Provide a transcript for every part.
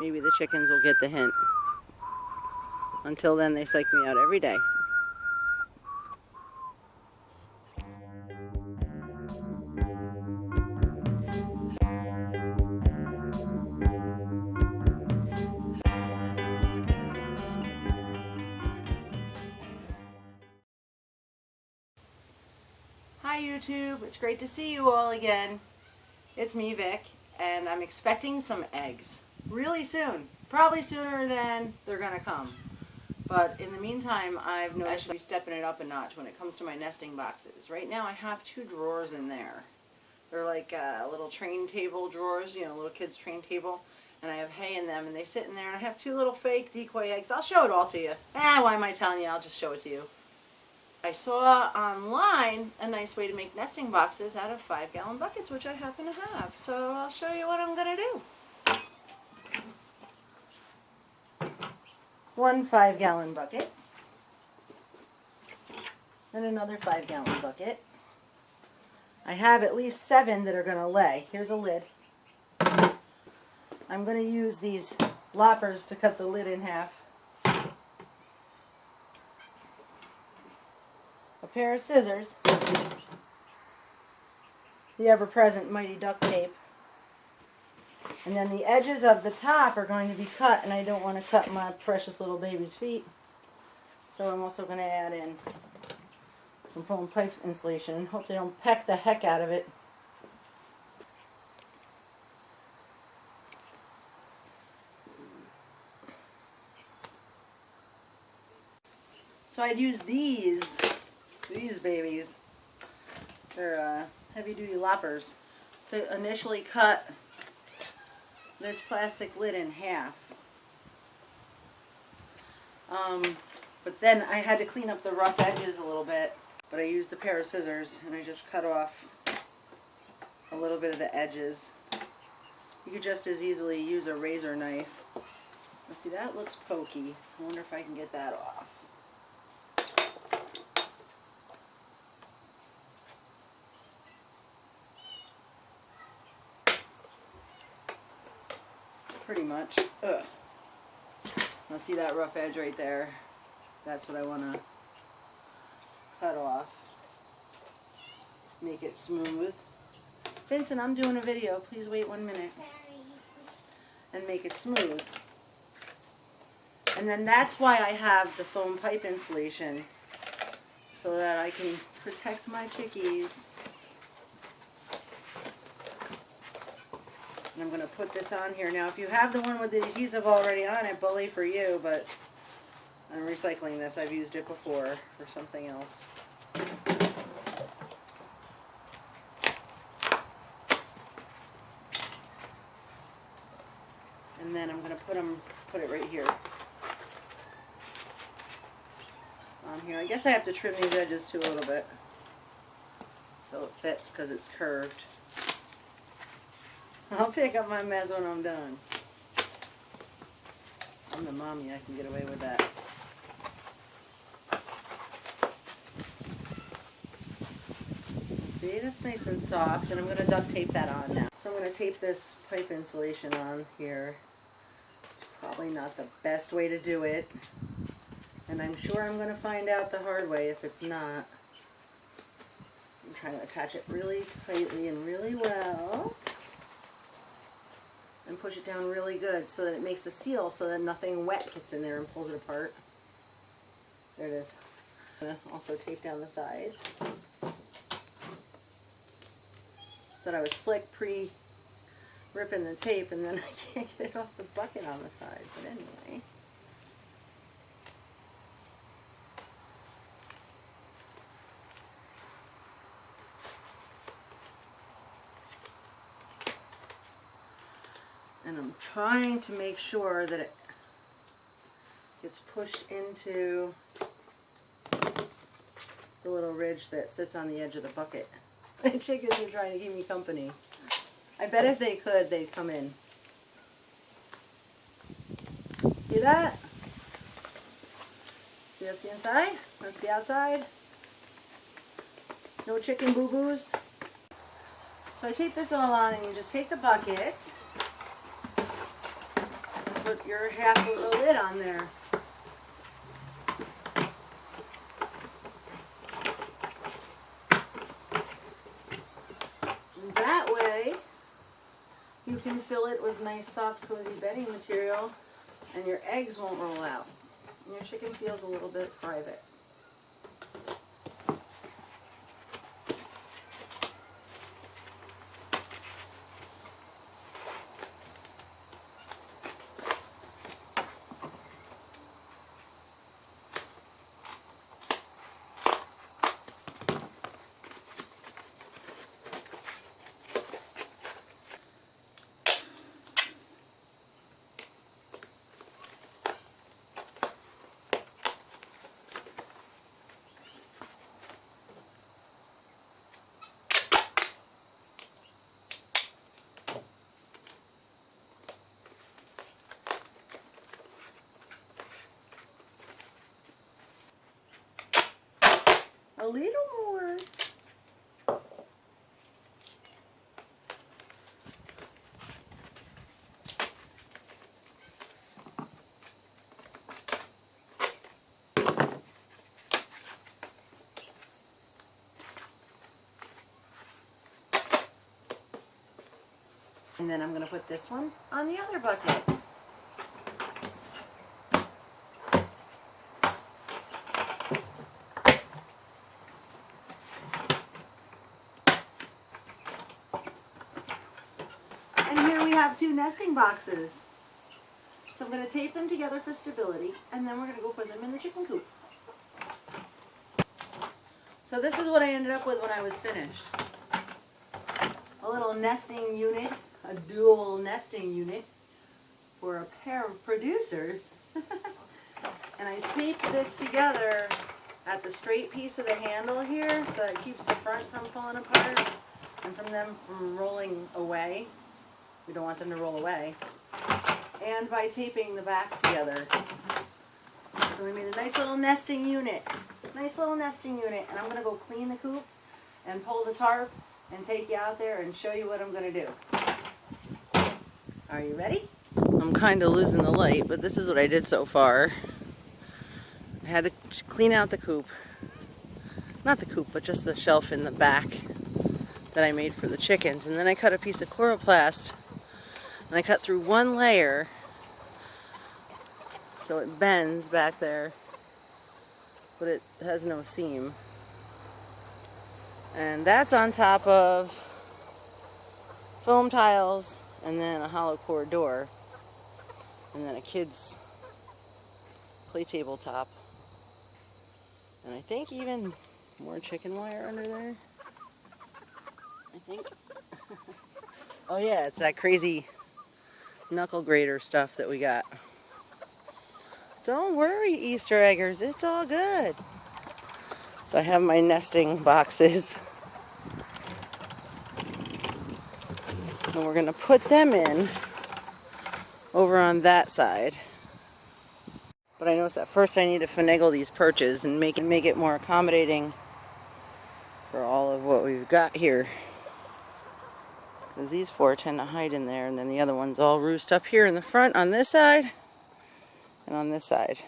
Maybe the chickens will get the hint. Until then, they psych me out every day. Hi YouTube, it's great to see you all again. It's me, Vic, and I'm expecting some eggs really soon. Probably sooner than they're gonna come. But in the meantime, I've noticed I'm stepping it up a notch when it comes to my nesting boxes. Right now I have 2 drawers in there. They're like little train table drawers, you know, little kids' train table. And I have hay in them, and they sit in there, and I have 2 little fake decoy eggs. I'll show it all to you. Why am I telling you? I'll just show it to you. I saw online a nice way to make nesting boxes out of 5-gallon buckets, which I happen to have. So I'll show you what I'm going to do. 1 5-gallon bucket, and another 5-gallon bucket. I have at least 7 that are going to lay. Here's a lid. I'm going to use these loppers to cut the lid in half. A pair of scissors. The ever-present mighty duct tape. And then the edges of the top are going to be cut, and I don't want to cut my precious little baby's feet. So I'm also going to add in some foam pipe insulation. Hope they don't peck the heck out of it. So I'd use these babies. They're heavy-duty loppers to initially cut this plastic lid in half. But then I had to clean up the rough edges a little bit, but I used a pair of scissors and I just cut off a little bit of the edges. You could just as easily use a razor knife. Let's see, that looks pokey. I wonder if I can get that off. Pretty much. Ugh. Now see that rough edge right there? That's what I want to cut off. Make it smooth. Vincent, I'm doing a video. Please wait 1 minute. And make it smooth. And then that's why I have the foam pipe insulation, so that I can protect my chickies. And I'm going to put this on here. Now, if you have the one with the adhesive already on it, bully for you, but I'm recycling this. I've used it before for something else. And then I'm going to put it right here. On here. I guess I have to trim these edges too a little bit so it fits because it's curved. I'll pick up my mess when I'm done. I'm the mommy, I can get away with that. See, that's nice and soft, and I'm going to duct tape that on now. So I'm going to tape this pipe insulation on here. It's probably not the best way to do it, and I'm sure I'm going to find out the hard way if it's not. I'm trying to attach it really tightly and really well. And push it down really good so that it makes a seal so that nothing wet gets in there and pulls it apart. There it is. I'm going to also tape down the sides. Thought I was slick pre-ripping the tape, and then I can't get it off the bucket on the side. But anyway. And I'm trying to make sure that it gets pushed into the little ridge that sits on the edge of the bucket. The chickens are trying to keep me company. I bet if they could, they'd come in. See that? See, that's the inside. That's the outside. No chicken boo-boos. So I tape this all on, and you just take the bucket put your half of the lid on there. And that way, you can fill it with nice, soft, cozy bedding material, and your eggs won't roll out. And your chicken feels a little bit private. A little more. And then I'm going to put this one on the other bucket. And here we have 2 nesting boxes. So I'm going to tape them together for stability, and then we're going to go put them in the chicken coop. So this is what I ended up with when I was finished. A little nesting unit, a dual nesting unit for a pair of producers. And I taped this together at the straight piece of the handle here so it keeps the front from falling apart and from them from rolling away. We don't want them to roll away. And by taping the back together. So we made a nice little nesting unit. Nice little nesting unit. And I'm going to go clean the coop and pull the tarp and take you out there and show you what I'm going to do. Are you ready? I'm kind of losing the light, but this is what I did so far. I had to clean out the coop. Not the coop, but just the shelf in the back that I made for the chickens. And then I cut a piece of coroplast and I cut through one layer so it bends back there, but it has no seam. And that's on top of foam tiles and then a hollow core door and then a kid's play table top. And I think even more chicken wire under there. I think. Oh yeah, it's that crazy knuckle grater stuff that we got. Don't worry, Easter eggers, it's all good. So I have my nesting boxes. And we're going to put them in over on that side. But I noticed at first I need to finagle these perches and make it more accommodating for all of what we've got here. Because these 4 tend to hide in there, and then the other ones all roost up here in the front on this side and on this side.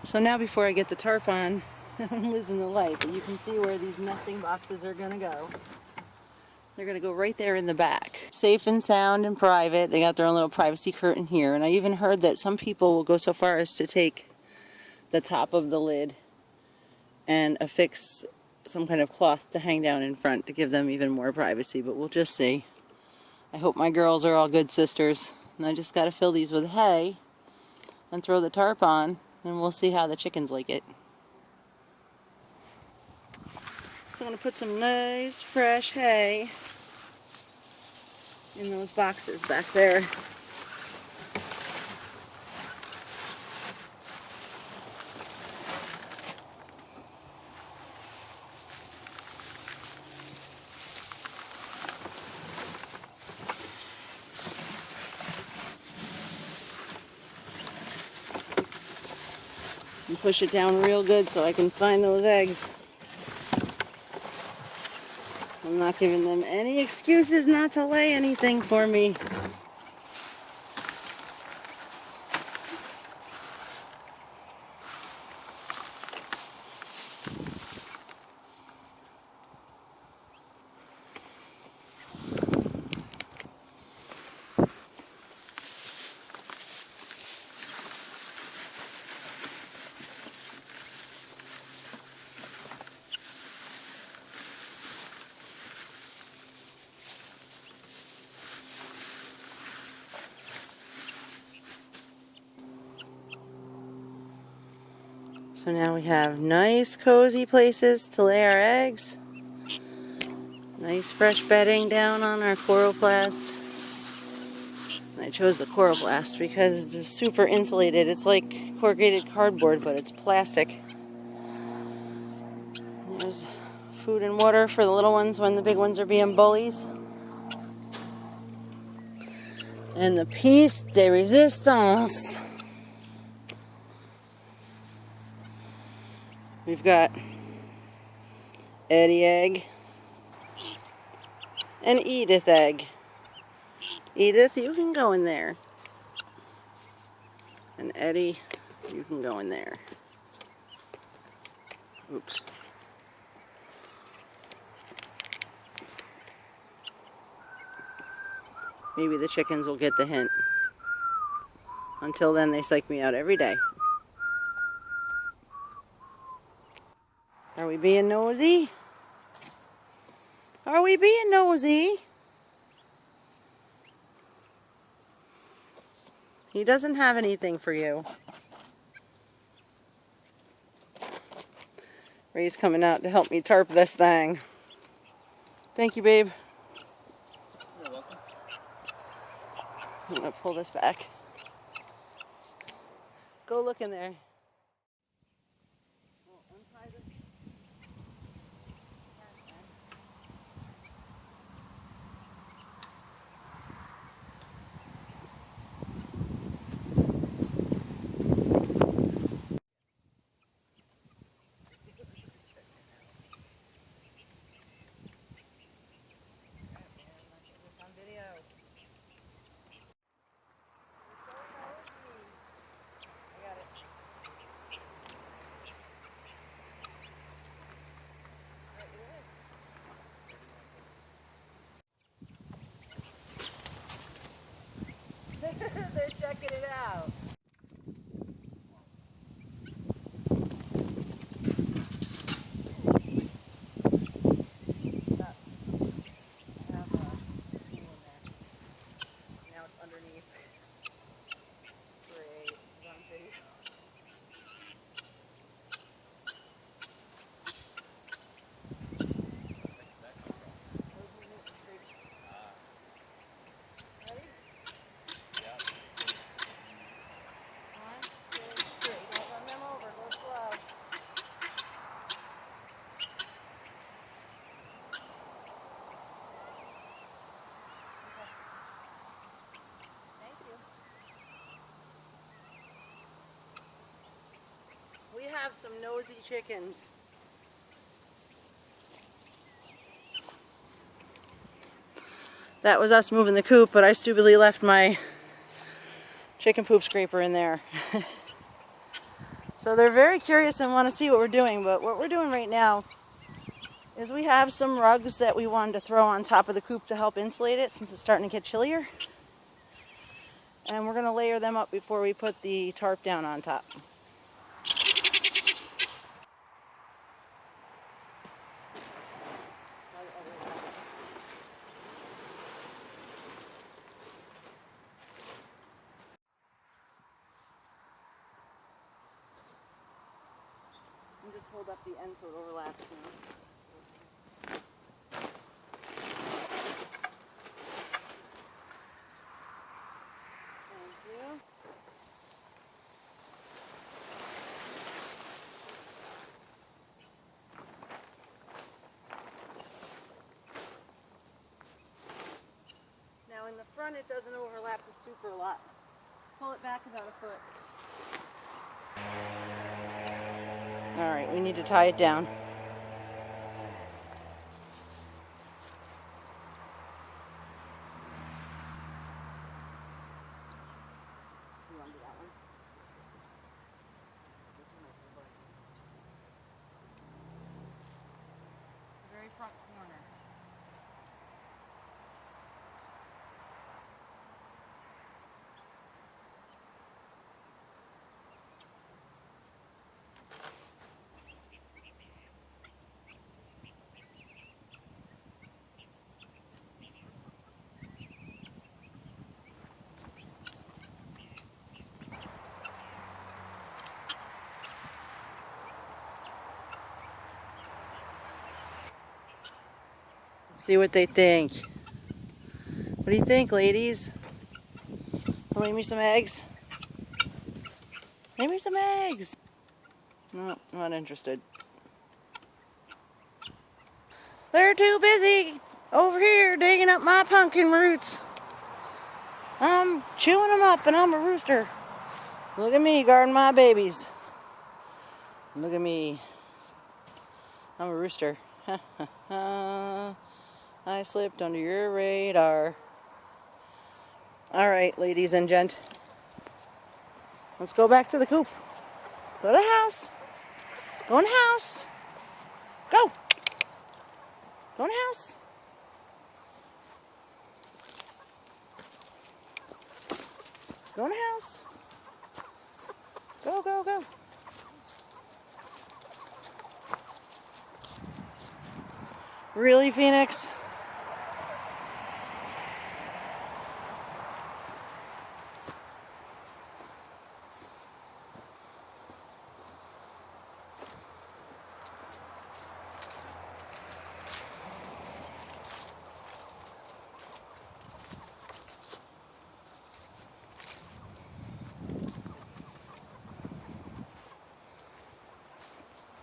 So now before I get the tarp on, I'm losing the light, but you can see where these nesting boxes are gonna go. They're gonna go right there in the back. Safe and sound and private. They got their own little privacy curtain here. And I even heard that some people will go so far as to take the top of the lid and affix some kind of cloth to hang down in front to give them even more privacy, but we'll just see. I hope my girls are all good sisters. And I just gotta fill these with hay and throw the tarp on, and we'll see how the chickens like it. So I'm going to put some nice fresh hay in those boxes back there. And push it down real good so I can find those eggs. I'm not giving them any excuses not to lay anything for me. So now we have nice cozy places to lay our eggs. Nice fresh bedding down on our chloroplast. I chose the chloroplast because it's super insulated. It's like corrugated cardboard, but it's plastic. There's food and water for the little ones when the big ones are being bullies. And the piece de resistance. We've got Eddie egg and Edith egg. Edith, you can go in there. And Eddie, you can go in there. Oops. Maybe the chickens will get the hint. Until then, they psych me out every day. Are we being nosy? Are we being nosy? He doesn't have anything for you. Ray's coming out to help me tarp this thing. Thank you, babe. You're welcome. I'm going to pull this back. Go look in there. They're checking it out. Now it's underneath. Great. It's on video. We have some nosy chickens. That was us moving the coop, but I stupidly left my chicken poop scraper in there. So they're very curious and want to see what we're doing, but what we're doing right now is we have some rugs that we wanted to throw on top of the coop to help insulate it since it's starting to get chillier. And we're going to layer them up before we put the tarp down on top. And just hold up the end so it overlaps. Thank you. Now in the front it doesn't overlap the super a lot. Pull it back about a foot. Alright, we need to tie it down. You want to do that one? This one might be working. The very front corner. See what they think. What do you think, ladies? Lay me some eggs? Lay me some eggs! No, not interested. They're too busy over here digging up my pumpkin roots. I'm chewing them up and I'm a rooster. Look at me guarding my babies. Look at me. I'm a rooster. I slipped under your radar. Alright, ladies and gent. Let's go back to the coop. Go to the house. Go in the house. Go. Go in the house. Go in the house. Go, go, go. Really, Phoenix?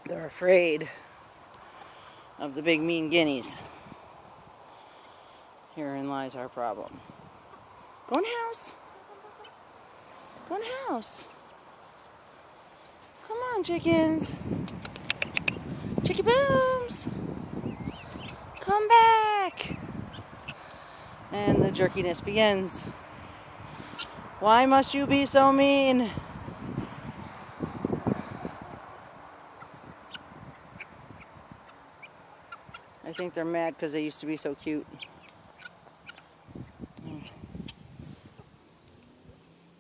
They're afraid of the big mean guineas. Herein lies our problem. Go in the house. Go in the house. Come on, chickens. Chicky booms. Come back. And the jerkiness begins. Why must you be so mean? I think they're mad because they used to be so cute. Do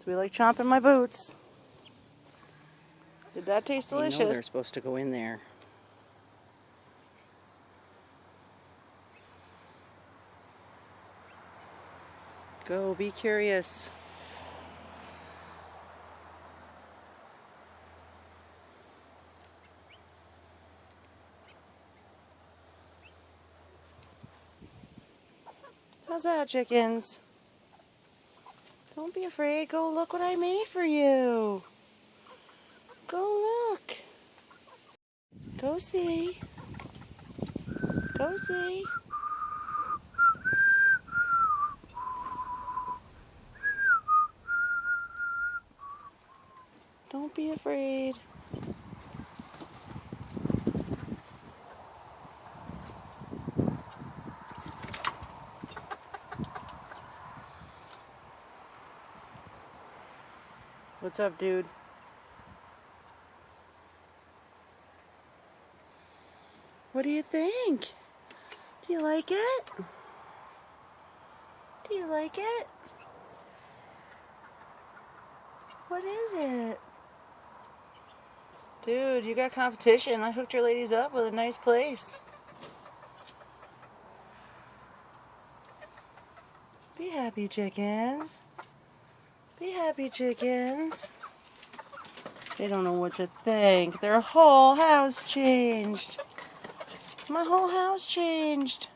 we like chomping my boots? Did that taste delicious? You know they're supposed to go in there. Go, be curious. How's that, chickens? Don't be afraid. Go look what I made for you. Go look. Go see. Go see. Don't be afraid. What's up, dude? What do you think? Do you like it? Do you like it? What is it? Dude, you got competition. I hooked your ladies up with a nice place. Be happy, chickens. Be happy, chickens. They don't know what to think. Their whole house changed. My whole house changed.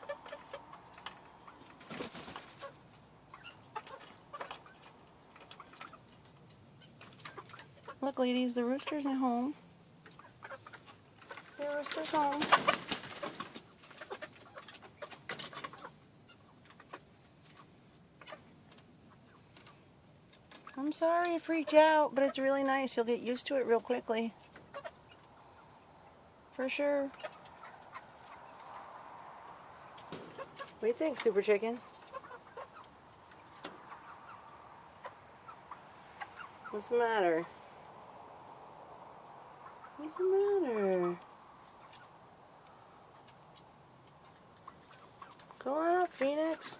Look, ladies, the rooster's at home. The rooster's home. I'm sorry it freaked you out, but it's really nice. You'll get used to it real quickly. For sure. What do you think, Super Chicken? What's the matter? What's the matter? Go on up, Phoenix.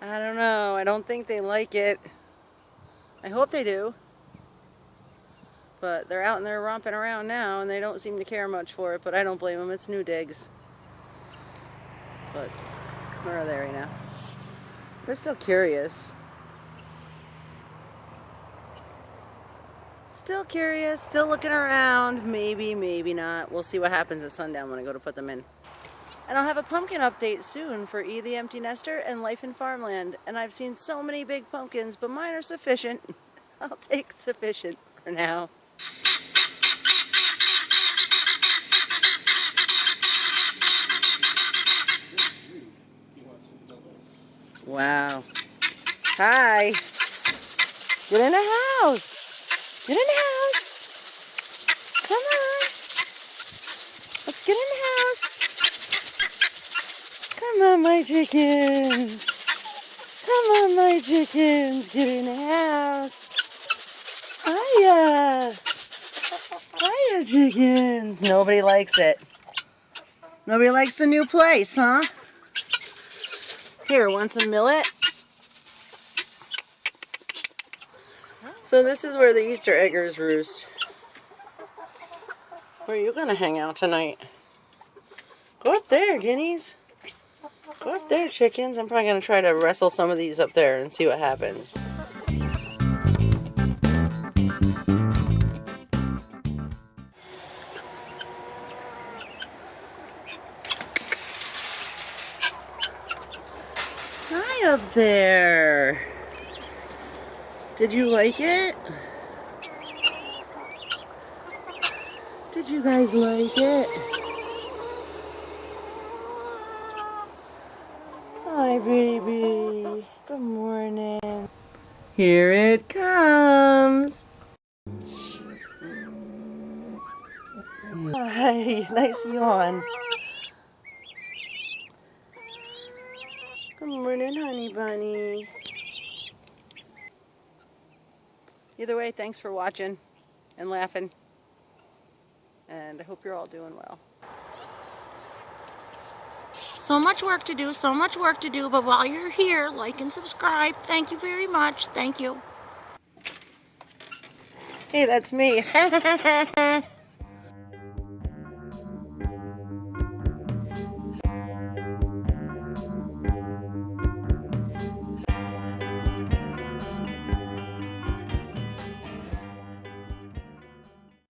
I don't know. I don't think they like it. I hope they do. But they're out and they're romping around now and they don't seem to care much for it, but I don't blame them. It's new digs. But where are they right now? They're still curious. Still curious, still looking around. Maybe, maybe not. We'll see what happens at sundown when I go to put them in. And I'll have a pumpkin update soon for the Empty Nester and Life in Farmland. And I've seen so many big pumpkins, but mine are sufficient. I'll take sufficient for now. Wow. Hi. Get in the house. Get in the house. Come on. Let's get in the house. Come on, my chickens. Come on, my chickens. Get in the house. Hiya. Hiya, chickens. Nobody likes it. Nobody likes the new place, huh? Here, want some millet? So this is where the Easter eggers roost. Where are you gonna hang out tonight? Go up there, guineas. Go up there, chickens. I'm probably gonna try to wrestle some of these up there and see what happens. Hi up there. Did you like it? Did you guys like it? Hi, baby. Good morning. Here it comes. Hi, nice yawn. Good morning, honey bunny. Either way, thanks for watching and laughing. And I hope you're all doing well. So much work to do, but while you're here, like and subscribe. Thank you very much. Thank you. Hey, that's me.